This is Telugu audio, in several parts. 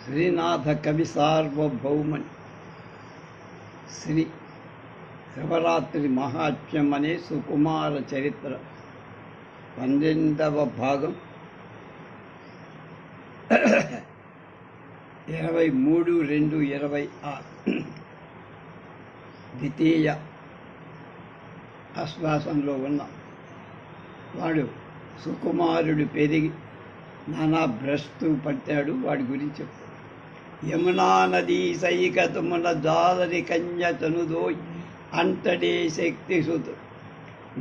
శ్రీనాథ కవి సార్వభౌమన్ శ్రీ శివరాత్రి మహాత్మ్యం అనే సుకుమార చరిత్ర 12వ భాగం 23/2/26 ద్వితీయ ఆశ్వాసంలో ఉన్న వాడు సుకుమారుడు పెరిగి నానా భ్రష్టు పట్టాడు. వాడి గురించి యమునా నదీ సైకతమున జాలరి కన్య తనుదోయ్ అంతడే శక్తి సుతు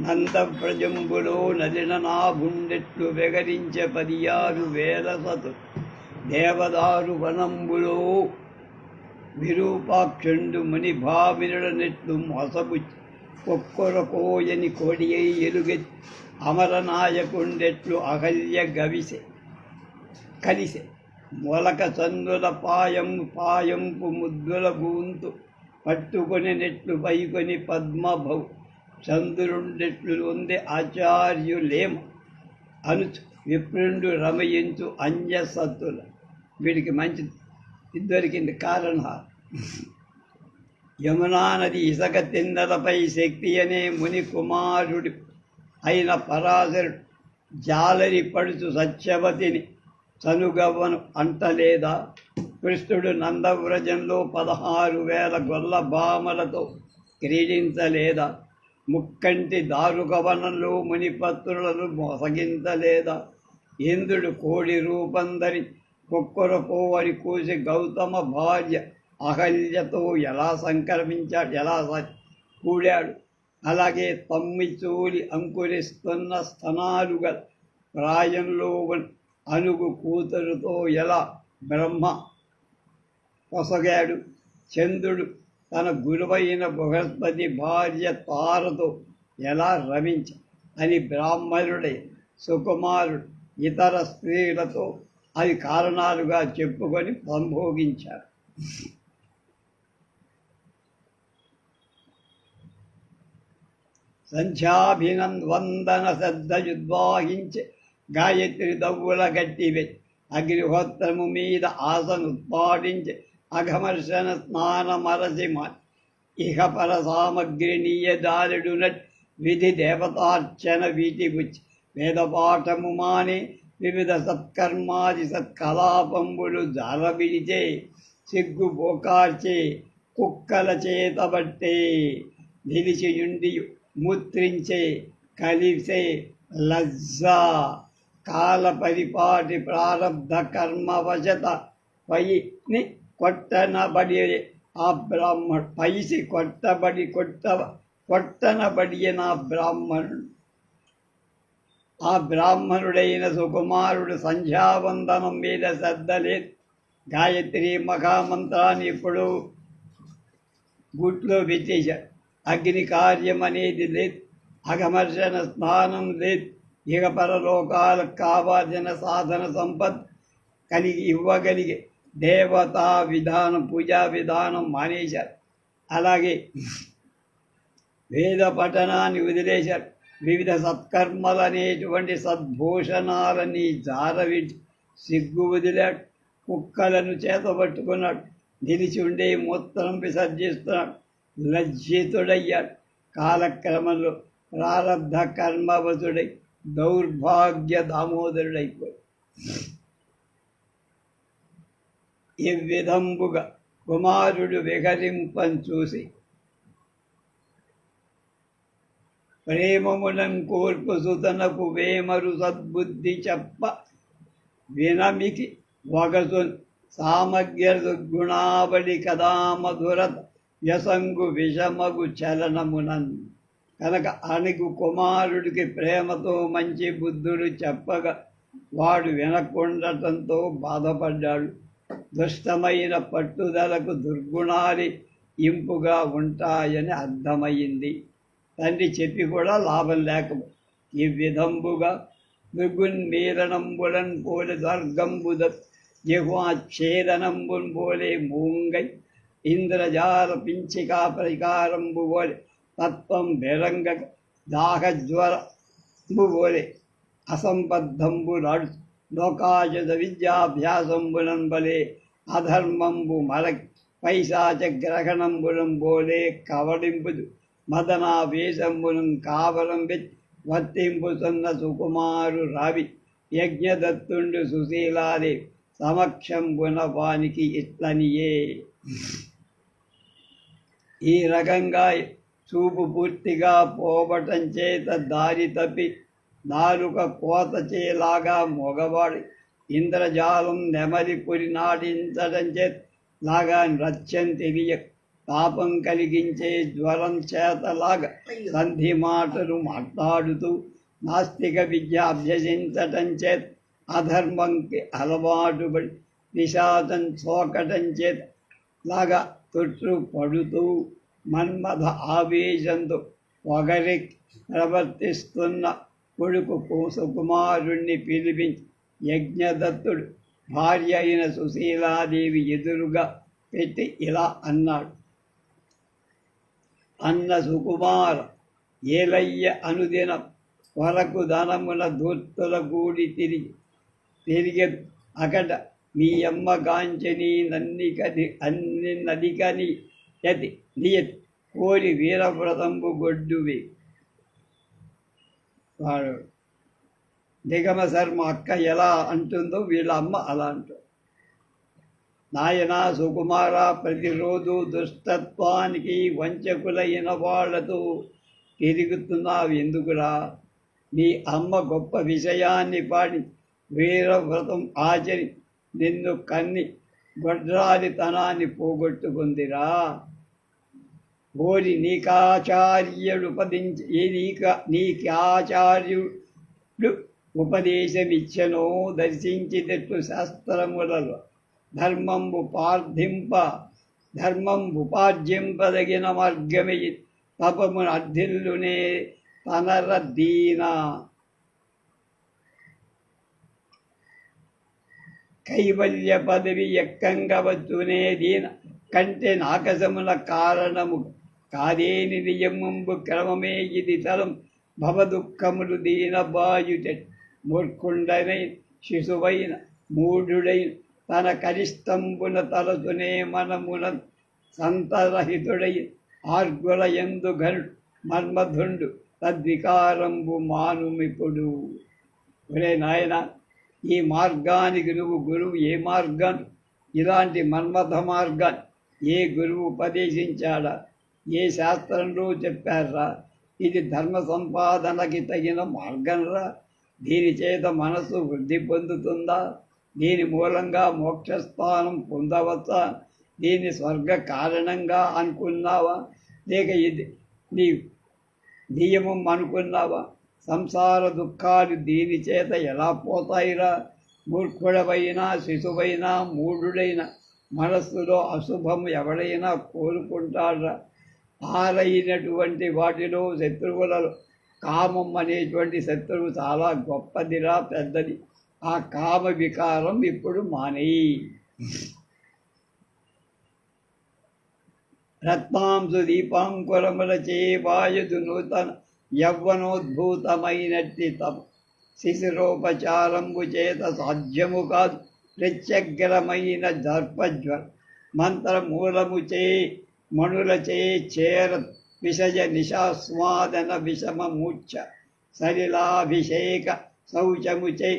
నందవ్రజంబులో నలిన నాభుండెట్లు వెగరించే 16,000 సతు దేవదారు వనంబులో విరూపాక్షుండు ముని భామినుడనెట్లు మోసబుచ్చి కొక్కొరకోయని కోడియై ఎలుగెత్తి అమరనాయకుండెట్లు అహల్య గవిసె కలిసె మొలక చందుల పాయంపు ముద్దుల గూంతు పట్టుకొని నెట్లు పైకొని పద్మభౌ చంద్రుండెట్లు ఉంది ఆచార్యులేమ అనుచు విప్రుండు రమయించు అంజసత్తుల. వీడికి మంచి దొరికింది కారణహారం. యమునా నది ఇసక తిన్నలపై శక్తి అనే ముని కుమారుడు అయిన పరాశరుడు జాలరి పడుచు సత్యవతిని చనుగవ్వను అంటలేదా? కృష్ణుడు నందవ్రజంలో 16,000 గొల్ల భామలతో క్రీడించలేదా? ముక్కంటి దారుకవనంలో మునిపత్రులను మోసగించలేదా? ఇంద్రుడు కోడి రూపందరి కొక్కొరకోవరి కూసి గౌతమ భార్య అహల్యతో ఎలా సంక్రమించాడు, ఎలా కూడాడు? అలాగే తమ్మిచూలి అంకురిస్తున్న స్తనాలు గల ప్రాయంలో అనుగు కూతురుతో ఎలా బ్రహ్మ పొసగాడు? చంద్రుడు తన గురువైన బృహస్పతి భార్య తారతో ఎలా రమించ అని బ్రాహ్మణుడే సుకుమారుడు ఇతర స్త్రీలతో అది కారణాలుగా చెప్పుకొని సంభోగించారు. సంధ్యాభినందన శ్రద్ధయుద్వాహించే గాయత్రి దవ్వుల గట్టివే అగ్నిహోత్రము మీద ఆసనుత్పాటించి అఘమర్షణ స్నానమరసిమ ఇహపర సామగ్రి నీయదారుడునట్ విధి దేవతార్చన వీటిగుచ్చి వేదపాఠము మానే వివిధ సత్కర్మాది సత్కలాపంబులు జారబిడిచే సిగ్గు బోకార్చే కుక్కల చేతబట్టే నిలిచియుండి మూత్రించే కలిసే లజ్జ కాల పరిపాటి ప్రారబ్ధ కర్మవశత పైని కొట్టనబడి ఆ బ్రాహ్మణుడు పైసి కొట్టనబడిన బ్రాహ్మణుడు ఆ బ్రాహ్మణుడైన సుకుమారుడు సంధ్యావందనం మీద శ్రద్ధ లేదు. గాయత్రి మహామంత్రాన్ని ఇప్పుడు గుట్లో పెట్టేశాడు. అగ్ని కార్యం అనేది లేదు, అఘమర్షణ స్నానం లేదు, ఇక పరలోకాలకు కావాల్సిన సాధన సంపద కలిగి ఇవ్వగలిగే దేవతా విధానం పూజా విధానం మానేశారు. అలాగే వేద పఠనాన్ని వదిలేశారు. వివిధ సత్కర్మలు అనేటువంటి సద్భూషణాలని జారవిడి సిగ్గు వదిలాడు. కుక్కలను చేతబట్టుకున్నాడు. నిలిచి ఉండే మూత్రం విసర్జిస్తున్నాడు. లజ్జితుడయ్యాడు. కాలక్రమంలో ప్రారబ్ధ కర్మవతుడై దౌర్భాగ్య దామోదరుడైపోయి ఈ విధంబుగా కుమారుడు విహరింపని చూసి ప్రేమమునం కోర్పు సుతనకు వేమరు సద్బుద్ధి చెప్ప వినమికి వగసు సామగ్య దుర్గుణావళి కదా మధురత వ్యసంగు విషమగు చలనమునన్ కనుక అణిగు కుమారుడికి ప్రేమతో మంచి బుద్ధుడు చెప్పగా వాడు వినకుండటంతో బాధపడ్డాడు. దుష్టమైన పట్టుదలకు దుర్గుణాలు ఇంపుగా ఉంటాయని అర్థమయ్యింది. తండ్రి చెప్పి కూడా లాభం లేకపో ఈ విధంబుగా మృగున్మీలనంబులన్ పోలి దుర్గంబుద జిహ్వాఛేదనంబున్ పోలే మూంగై ఇంద్రజాల పించికా పరికారంబు పోలే తత్వం బెరంగ దాహజ్వరంబు పోలే అసంబద్ధంబు నాడు లోకాయుధ విద్యాభ్యాసంబులన్ బలే అధర్మంబు మరకి పైశాచ గ్రహణంబులం బోలే కవడింపుదు మదనావేశంబులం కావలం వెచ్చి వర్తింపుతున్న సుకుమారు రావి యజ్ఞదత్తుండు సుశీలాదే సమక్షంబున వానికి ఇట్లనియే. ఈ రకంగా చూపు పూర్తిగా పోవటం చేత దారి తప్పి నాలుక కోత చేలాగా మొగవాడి ఇంద్రజాలం నెమలి పురి నాటించడం చేత లాగా నృత్యం తెలియ పాపం కలిగించే జ్వరం చేతలాగా సంధి మాటలు మాట్లాడుతూ నాస్తిక విద్య అభ్యసించటం చేత అధర్మంకి అలవాటుపడి నిషాదం చోకటం చేత లాగా తొట్టు పడుతూ మన్మథ ఆవేశంతో ఒకరి ప్రవర్తిస్తున్న కొడుకు సుకుమారుణ్ణి పిలిపించి యజ్ఞదత్తుడు భార్య అయిన సుశీలాదేవి ఎదురుగా పెట్టి ఇలా అన్నాడు. అన్న సుకుమార, ఏలయ్య అనుదినం కొరకు ధనమున దూర్తుల కూడి తిరిగెదు అకట మీ అమ్మ గాంచని అన్ని నదికని యతి నియతి కోరి వీరవ్రతంబు గొడ్డువి. వాడు నిగమ శర్మ అక్క ఎలా అంటుందో వీళ్ళ అమ్మ అలా అంటుంది. నాయన సుకుమార, ప్రతిరోజు దుష్టత్వానికి వంచకులైన వాళ్లతో తిరుగుతున్నావు ఎందుకురా? నీ అమ్మ గొప్ప విషయాన్ని పాడి వీరవ్రతం ఆచరి నిన్ను కన్ని గొడ్రాలితనాన్ని పోగొట్టుకుందిరా. ఓరి నీకాచార్యుడు ఉపదేశమిచ్చనో దర్శించినట్లు శాస్త్రములలో ధర్మంబు పార్జింపదగిన మార్గమే తపమును అర్థిల్లునే తనరద్దీన. కైవల్య పదవి ఎక్కంగా వచ్చునే దీన కంటే నాకసమున కారణము కాదేని నియమంబు క్రమమే ఇది తలం భవదుఃఖములు దీన బాయుట. మూర్ఖుండనై శిశువైన మూఢుడైన తన కరిష్టంబున తలచునే మనమున సంతరహితుడై ఆర్గుల ఎందు ఘనుడు మన్మధుండు తద్వికారంబు మానుమిపుడు. ఒరే నాయన, ఈ మార్గానికి నువ్వు గురువు ఏ మార్గాన్ని, ఇలాంటి మన్మథ మార్గాన్ని ఏ గురువు ఉపదేశించాడా? ఏ శాస్త్రంలో చెప్పారా? ఇది ధర్మ సంపాదనకి తగిన మార్గంరా. దీని చేత మనసు వృద్ధి పొందుతుందా? దీని మూలంగా మోక్షస్థానం పొందవచ్చా? దీని స్వర్గ కారణంగా అనుకున్నావా? లేక ఇది నీ నియమం అనుకున్నావా? సంసార దుఃఖాలు దీని చేత ఎలా పోతాయిరా? మూర్ఖుడవైనా శిశువైనా మూఢుడైన మనస్సులో అశుభం ఎవడైనా కోరుకుంటారా? పాలైనటువంటి వాటిలో శత్రువులలో కామం అనేటువంటి శత్రువు చాలా గొప్పదిరా, పెద్దది. ఆ కామ వికారం ఇప్పుడు మానేయి. రత్నాంశు దీపాంకురముల చేవాయుదు నూతన యవ్వనోద్భూతమైనట్టి తప శిశిరోపచారంబు చేత సాధ్యము కాదు. ప్రత్యగ్రమైన దర్పజ్వర మంత్రమూలము చే మణుల చేర విషయ నిశాస్వాదన విషమ మూర్ఛ సలిలాభిషేక శౌచము చే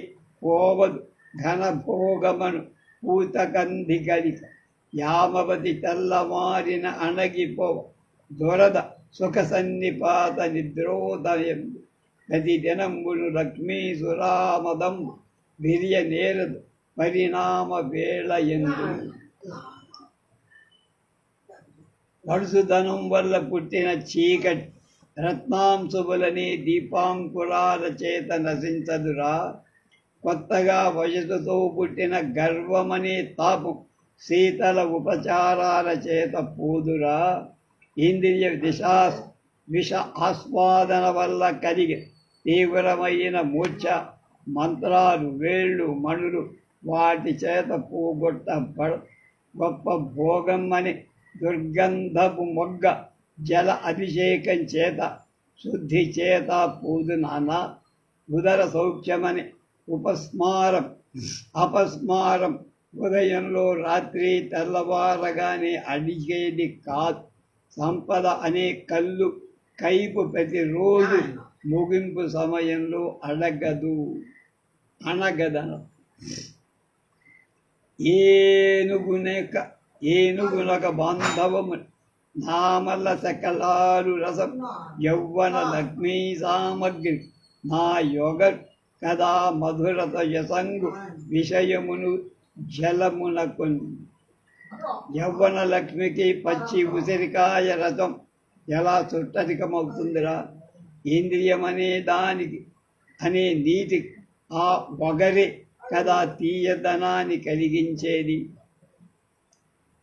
పోవదు ఘనభోగమను పూతకంది గలిక యామవతి తెల్లవారిన అణగిపోవ దొరద సుఖ సన్నిపాత నిద్రోదయం ప్రతి దినంబులు లక్ష్మీసురామదం విర్య నేరదు పరిణామ వేళ ఎందు. వడుసుధనం వల్ల పుట్టిన చీకటి రత్నాంశువులని దీపాంకురాల చేత నశించదురా. కొత్తగా వయసుతో పుట్టిన గర్వమనే తాపం శీతల ఉపచారాల చేత పోదురా. ఇంద్రియ విష ఆస్వాదన వల్ల కలిగే తీవ్రమైన మూర్ఛ మంత్రాలు, వేళ్ళు, మణులు వాటి చేత పోగొట్టబడ. గొప్ప భోగం అని దుర్గంధపు మొగ్గ జల అభిషేకం చేత శుద్ధి చేత పూదు నానా. ఉదర సౌఖ్యమని అపస్మారం ఉదయంలో రాత్రి తెల్లవారగానే అడిగేది కాదు. సంపద అనే కళ్ళు కైపు ప్రతిరోజు ముగింపు సమయంలో అనగదన. ఏనుగునక బాంధవము నామల సకలారు రసం యౌవన లక్ష్మీ సామగ్రి నా యోగ కదా మధురత యసంగు విషయమును జలమునకు. యవ్వన లక్ష్మికి పచ్చి ఉసిరికాయ రసం ఎలా సుట్టరికమవుతుందిరా? ఇంద్రియం అనే నీటి ఆ ఒగరే కదా తీయదనాన్ని కలిగించేది.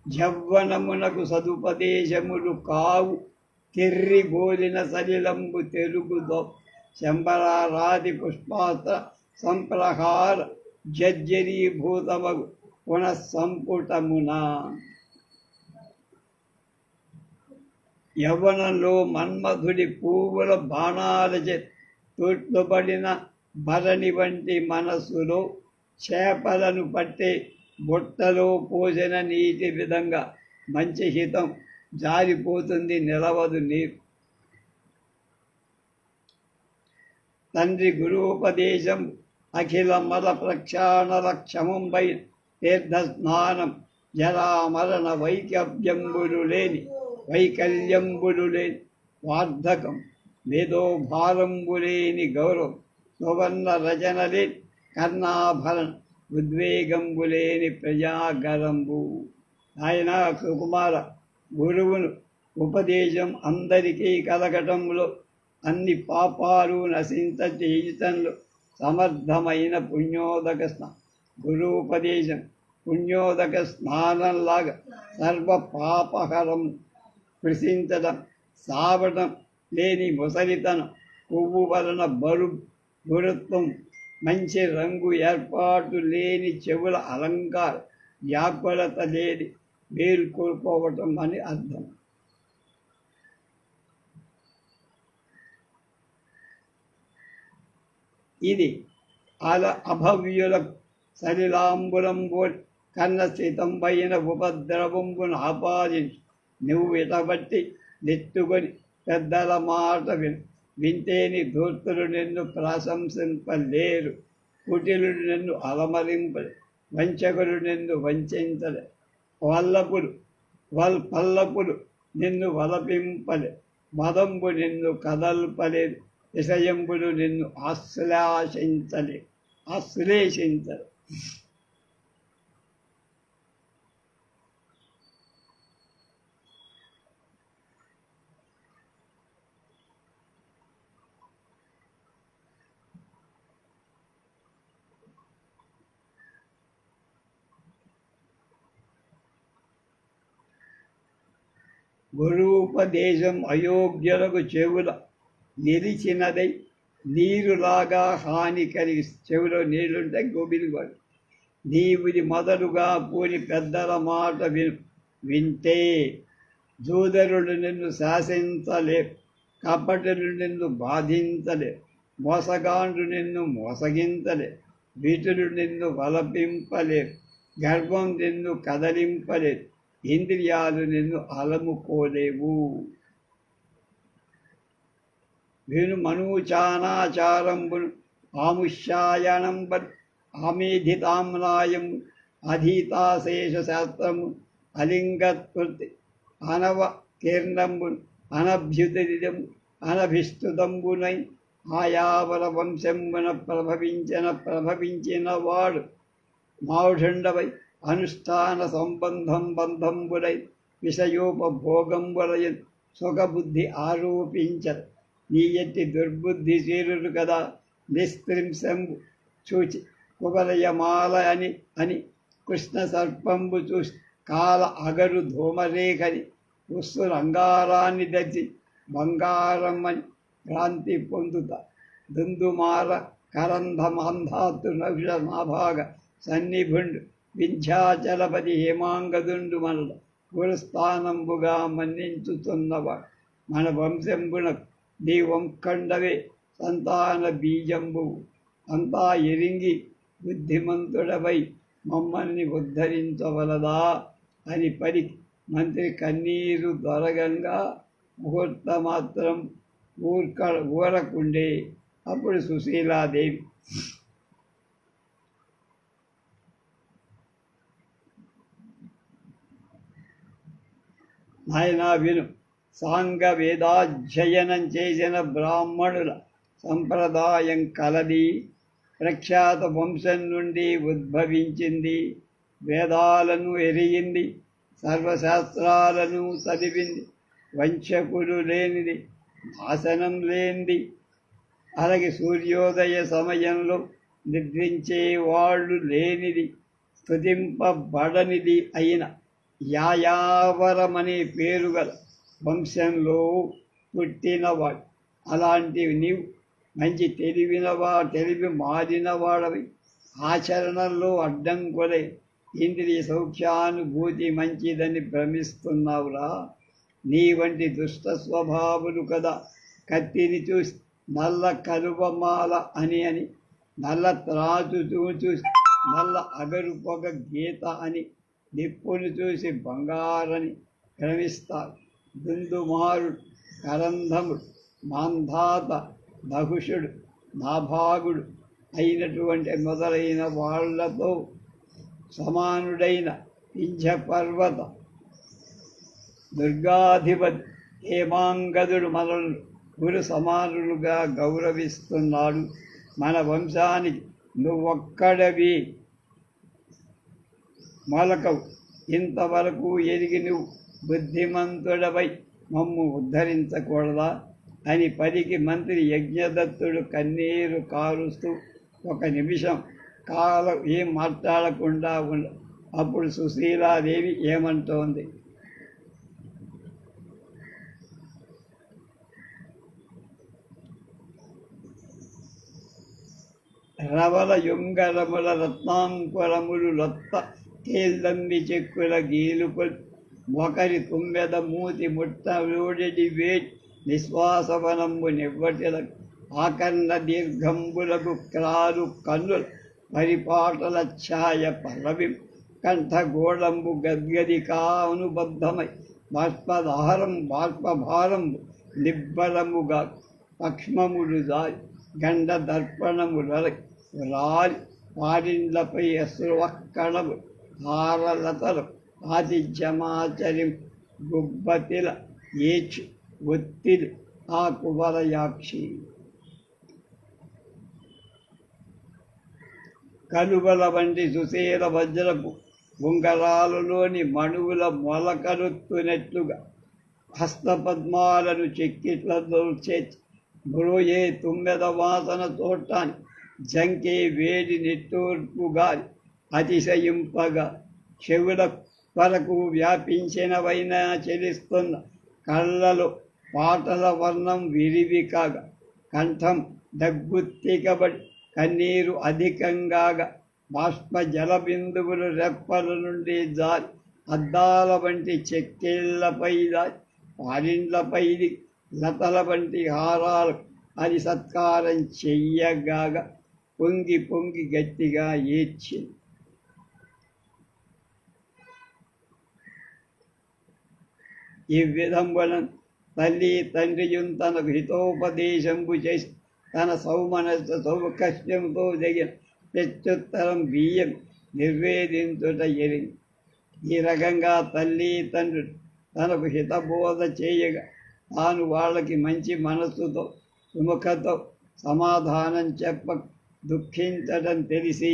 యవ్వనమునకు సదుపదేశములు కావు తెర్రిగోలిన సలిలంబు తెలుగుదో శంబరారాది పుష్పాస్త్ర సంప్రహార జర్జరీభూతమగు పునఃసంపుటమున. యవ్వనంలో మన్మధుడి పువ్వుల బాణాలచే తొట్టుబడిన భరణి వంటి మనస్సులో చేపలను పట్టే బుట్టలో పోసిన నీటి విధంగా మంచి హితం జారిపోతుంది, నిలవదు నీరు. తండ్రి గురూపదేశం అఖిల మల ప్రక్షాళన క్షమంపై తీర్థస్నానం జరామరణ వైకల్యంబులు లేని వార్ధకం మేధోభారంబులేని గౌరవం సువర్ణ రచనలేని కర్ణాభరణ ఉద్వేగంబులేని ప్రజాగరంబు. ఆయన సుకుమార గురువును ఉపదేశం అందరికీ కలగటంలో అన్ని పాపాలు నశించ చేయుటంలో సమర్థమైన గురూపదేశం పుణ్యోదక స్నానంలాగా సర్వ పాపహరం. కృషించడం సావడం లేని ముసలితనం, కొవ్వు వలన గురుత్వం, మంచి రంగు ఏర్పాటు లేని చెవుల అలంకార వ్యాకులత లేని మేల్కొల్పోవటం అని అర్థం. ఇది అభవ్యుల సలిలాంబులంబు కన్నస్థితంపైన ఉపద్రవంబును ఆపాదించు. నువ్వు ఇటబట్టి నెత్తుకొని పెద్దల మాట వింటేని ధూర్తులు నిన్ను ప్రశంసింపలేరు. కుటిలుడు నిన్ను అలమరింపలే, వంచకులు నిన్ను వంచలే, పల్లపులు నిన్ను వలపింపలే, మదంబు నిన్ను కదల్పలేదు, విషయంబులు నిన్ను ఆశ్లేషించలే. గురూపదేశం అయోగ్యులకు చెవుల నిలిచినదై నీరులాగా హాని కలిగి. చెవిలో నీళ్లుంటే గోబిలివాడు. నీవుది మొదలుగా పోని పెద్దల మాట వింటే జూదరులు నిన్ను శాసించలే, కపటులు నిన్ను బాధించలే, మోసగాండ్రు నిన్ను మోసగించలే, వీటులు నిన్ను వలపింపలేరు, గర్వం నిన్ను కదలింపలేదు, ఇంద్రియాలు నిన్ను అలముకోలేవు. విను మనూచానాచారంబును ఆముష్యాయనంబన్ ఆమేధితామ్నాయము అధీతాశేష శాస్త్రము అలింగత్కృతి అనవకీర్ణంబును అనభ్యుదము అనభిస్తుతంబునై ఆయావర వంశంబున ప్రభవించిన వాడు మావుఢండవై అనుష్ఠాన బంధంబులై విషయోపభోగంబులయ సుఖబుద్ధి ఆరోపించరు. నీ ఎట్టి దుర్బుద్ధిశీలుడు కదా నిస్త్రింశంబు చూచి కువలయమాల అని కృష్ణ సర్పంబు చూసి కాల అగరు ధూమరేఖని ఉస్సురంగారాన్ని దచ్చి బంగారమని భ్రాంతి పొందుత. దుందుమార కరంధమాంధాతు నవిష నాభాగ సన్నిభుండు వింధ్యాచలపతి హేమాంగదుండు మనల గురుస్థానంబుగా మన్నించుతున్నవాడు. మన వంశంబున దీవంకండవే సంతాన బీజంబు అంతా ఎరింగి బుద్ధిమంతుడవై మమ్మల్ని ఉద్ధరించవలదా అని పడి మంత్రి కన్నీరు దొరగంగా ముహూర్త మాత్రం ఊరకుండే. అప్పుడు సుశీలాదేవి, నాయనా విను, సాంగ వేదాధ్యయనం చేసిన బ్రాహ్మణుల సంప్రదాయం కలది. ప్రఖ్యాత వంశం నుండి ఉద్భవించింది. వేదాలను ఎరిగింది, సర్వశాస్త్రాలను చదివింది. వంచకులు లేనిది, నాశనం లేనిది, అలాగే సూర్యోదయ సమయంలో నిద్రించే వాళ్ళు లేనిది, స్తుతింపబడనిది అయిన యాయావరమనే పేరు గల వంశంలో పుట్టినవాడు. అలాంటివి నీవు మంచి తెలివి మారినవాడవి. ఆచరణలో అడ్డంకులై ఇంద్రియ సౌఖ్యానుభూతి మంచిదని భ్రమిస్తున్నావురా. నీ వంటి దుష్ట స్వభావులు కదా కత్తిని చూసి నల్ల కలువమాల అని, నల్ల త్రాసు చూసి నల్ల అగరు పొగ గీత అని, నిప్పును చూసి బంగారని భ్రమిస్తారు. దుందుమారుడు, కరంధముడు, మాంధాత, నహుషుడు, నాభాగుడు అయినటువంటి మొదలైన వాళ్లతో సమానుడైన పింఛపర్వత దుర్గాధిపతి హేమాంగదుడు మనల్ని గురు సమానులుగా గౌరవిస్తున్నాడు. మన వంశానికి నువ్వొక్కడవి మొలకవు. ఇంతవరకు ఎరిగి నువ్వు బుద్ధిమంతుడవై మమ్ము ఉద్ధరించకూడదా అని పలికి మంత్రి యజ్ఞదత్తుడు కన్నీరు కారుస్తూ ఒక నిమిషం కాలం ఏం మాట్లాడకుండా ఉండ. అప్పుడు సుశీలాదేవి ఏమంటోంది, రవల యుంగరముల రత్నాంకురములు లొత్త తేల్దంబి చెక్కుల గీలుకొల్ ఒకరి తుమ్మెద మూతి ముట్టలోడెడి వేట్ నిశ్వాసవనంబు నివ్వటిల ఆకర్ణ దీర్ఘంబులకు క్రాలు కన్నుల పరిపాటల ఛాయ పల్లవి కంఠగోళంబు గద్గదికా అనుబద్ధమై బాష్పభారంబు నిబ్బరముగా పక్ష్మములు దారి గండ దర్పణములై రాలి పారిండ్లపై అశ్రువక్కణము హారలతలు ఆతిథ్యమాచరిం గుబ్బతిల ఏచి ఒత్తిడి ఆ కువరయాక్షి. కలువల వంటి సుశీల వజ్రపు ఉంగరాలలోని మణువుల మొలకలుత్తునట్లుగా హస్తపద్మాలను చెక్కిట్లతో చేర్చి బ్రోయే తుమ్మెద వాసన చూడటాన్ని జంకే వేడి నిట్టూర్పుగాలి అతిశయింపగా చెవుల వరకు వ్యాపించినవైనా చెలిస్తున్న కళ్ళలో పాటల వర్ణం విరివి కాగా కంఠం దగ్గుత్తికబడి కన్నీరు అధికంగాగా బాష్ప జల బిందువులు రెప్పల నుండి జారి అద్దాల వంటి చెక్కిళ్లపై దారి పారిండ్లపై లతల వంటి హారాలు అది సత్కారం చెయ్యగాగా పొంగి పొంగి గట్టిగా ఏడ్చింది. ఈ విధంబున తల్లి తండ్రియున్ తనకు హితోపదేశంబు చేసి తన సౌకర్యంతో దిగిన ప్రత్యుత్తరం బియ్యం నిర్వేదించుట ఎరిగి ఈ రకంగా తల్లి తండ్రులు తనకు హితబోధ చేయగా తాను వాళ్ళకి మంచి మనస్సుతో సుముఖతో సమాధానం చెప్ప దుఃఖించడం తెలిసి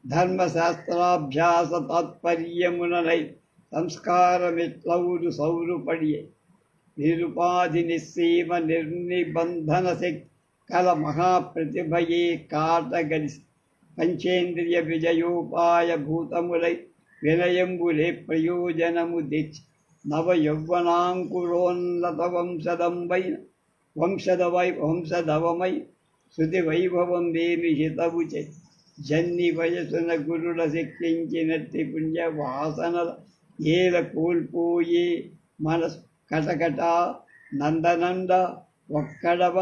ధర్మశాస్త్రాభ్యాస తాత్పర్యముననై సంస్కారమిట్లవుడు సౌరుపడియే నిరుపాధి నిస్సీమ నిర్నిబంధన శక్తి కల మహాప్రతిభయే కాటగలిసి పంచేంద్రియ విజయోపాయ భూతములై వినయంబులే ప్రయోజనము తెచ్చి నవ యౌవనాంకురోన్నత వంశదవమై శృతి వైభవం దేవి హితవు చే జన్ని వయసున గురుల శక్తించినట్టి పుణ్య వాసనల ఏల కోల్పోయే మనసు కటకట నందనంద ఒక్కడవ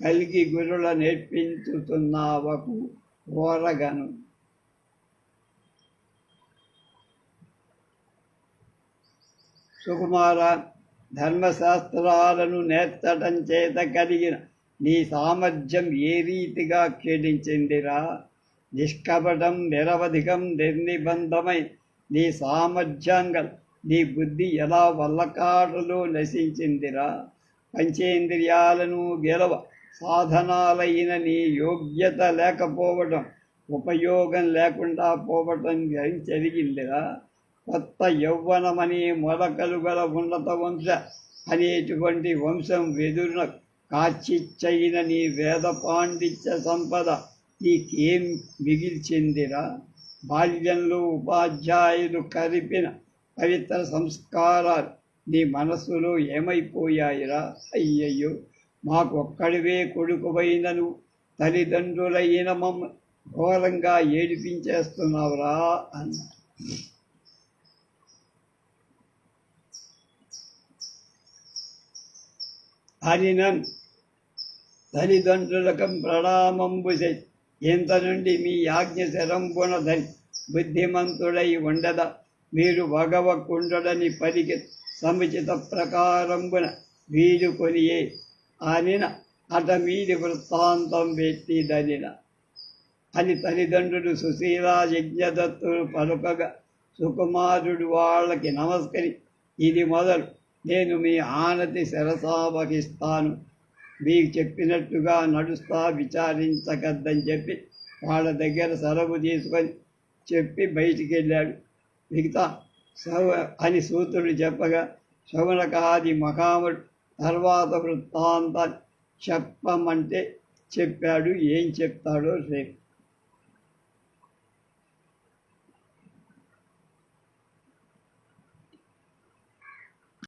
కలిగి గురుల నేర్పించుతున్నావకు ఓరగను. సుకుమార, ధర్మశాస్త్రాలను నేర్చటం చేత కలిగిన నీ సామర్థ్యం ఏ రీతిగా క్షీణించిందిరా? నిష్కపటం, నిరవధికం, నిర్నిబంధమై నీ సామర్థ్యంగా నీ బుద్ధి ఎలా వల్లకాడులో నశించిందిరా? పంచేంద్రియాలను గెలవ సాధనాలైన నీ యోగ్యత లేకపోవడం, ఉపయోగం లేకుండా పోవటం జరిగిందిరా. కొత్త యౌవనమని మొలకలు గల ఉన్నత వంశ అనేటువంటి వంశం వెదురున కాచిచ్చైన నీ వేద పాండిత్య సంపద నీకేం మిగిల్చిందిరా? బాల్యంలో ఉపాధ్యాయులు కరిపిన పవిత్ర సంస్కారాలు నీ మనస్సులో ఏమైపోయాయిరా? అయ్యయ్యో, మాకొక్కడివే కొడుకువైనను తల్లిదండ్రులైన మమ్మ ఘోరంగా ఏడిపించేస్తున్నావురా అన్న. హరినన్ తల్లిదండ్రులకు ప్రణామంబు ఇంత నుండి మీ ఆజ్ఞ శరంబునధని బుద్ధిమంతుడై ఉండద మీరు భగవకుండని పలికి సముచిత ప్రకారంబున వీరు కొనియే అనిన అట మీది వృత్తాంతం వెట్టిదనిన అని తల్లిదండ్రులు సుశీలా యజ్ఞదత్తులు పలుకగా సుకుమారుడు వాళ్ళకి నమస్కరి, ఇది మొదలు నేను మీ ఆనతి శిరసావహిస్తాను, మీకు చెప్పినట్టుగా నడుస్తా, విచారించకద్దని చెప్పి వాళ్ళ దగ్గర సెలవు తీసుకొని చెప్పి బయటికి వెళ్ళాడు. మిగతా అని సూతుడు చెప్పగా శౌనకాది మహాముడు తర్వాత వృత్తాంతాన్ని చెప్పమంటే చెప్పాడు. ఏం చెప్తాడో రేపు.